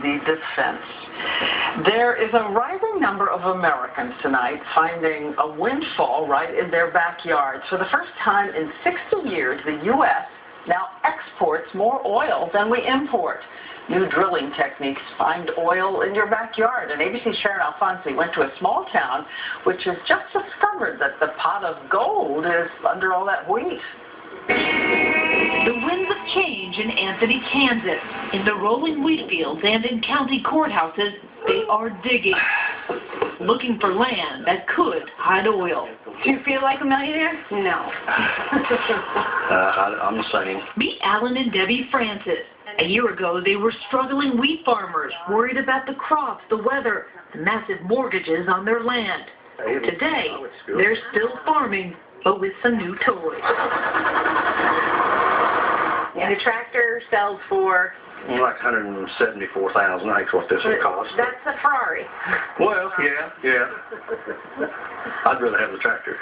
the defense. There is a rising number of Americans tonight finding a windfall right in their backyards. For the first time in 60 years, the U.S. now exports more oil than we import. New drilling techniques find oil in your backyard. And ABC's Sharon Alfonsi went to a small town which has just discovered that the pot of gold is under all that wheat. The winds of change in Anthony, Kansas. In the rolling wheat fields and in county courthouses, they are digging, looking for land that could hide oil. Do you feel like a millionaire? No. I'm the same. Meet Alan and Debbie Francis. A year ago, they were struggling wheat farmers, worried about the crops, the weather, the massive mortgages on their land. Today, they're still farming, but with some new toys. And the tractor sells for? Like $174,000, that's what this would cost. That's a Ferrari. Well, yeah. I'd rather have the tractor.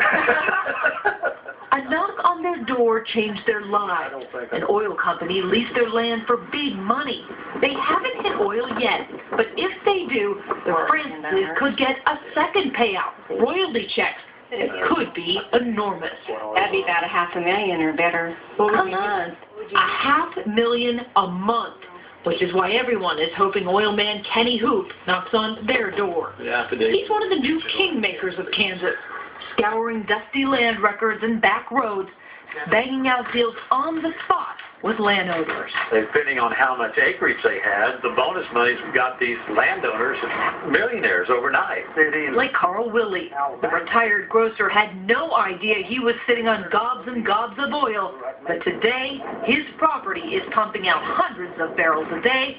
A knock on their door changed their lives. An oil company leased their land for big money. They haven't hit oil yet, but if they do, the Francis could get a second payout, royalty checks. It could be enormous. That'd be about $500,000 or better a month. $500,000 a month, which is why everyone is hoping oil man Kenny Hoop knocks on their door. He's one of the new kingmakers of Kansas, scouring dusty land records and back roads, banging out deals on the spot with landowners. Depending on how much acreage they had, the bonus money's got these landowners millionaires overnight. Like Carl Willey, the retired grocer had no idea he was sitting on gobs and gobs of oil, but today his property is pumping out hundreds of barrels a day,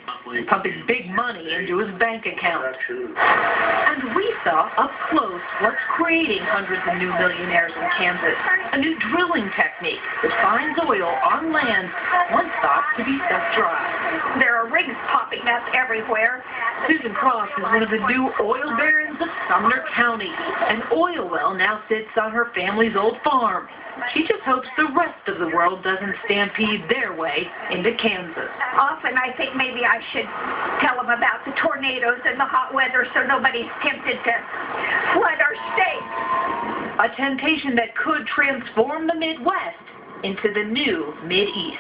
pumping big money into his bank account. And we saw up close what's creating hundreds of new millionaires in Kansas, a new drilling technique that finds oil on land once thought to be self-dry. There are rigs popping up everywhere. Susan Cross is one of the new oil barons of Sumner County. An oil well now sits on her family's old farm. She just hopes the rest of the world doesn't stampede their way into Kansas. Often I think maybe I should tell them about the tornadoes and the hot weather so nobody's tempted to flood our state. A temptation that could transform the Midwest into the new Mideast.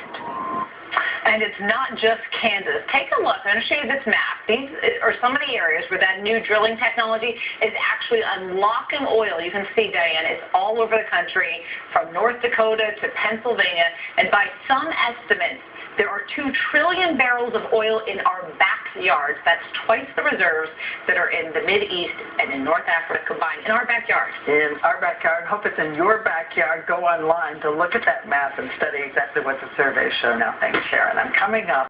And it's not just Kansas. Take a look. I'm going to show you this map. These are some of the areas where that new drilling technology is actually unlocking oil. You can see, Diane, it's all over the country, from North Dakota to Pennsylvania. And by some estimates, there are 2 trillion barrels of oil in our backyards. That's twice the reserves that are in the Mideast and in North Africa combined in our backyard. In our backyard. Hope it's in your backyard. Go online to look at that map and study exactly what the surveys show now. Thanks, Sharon. I'm coming up.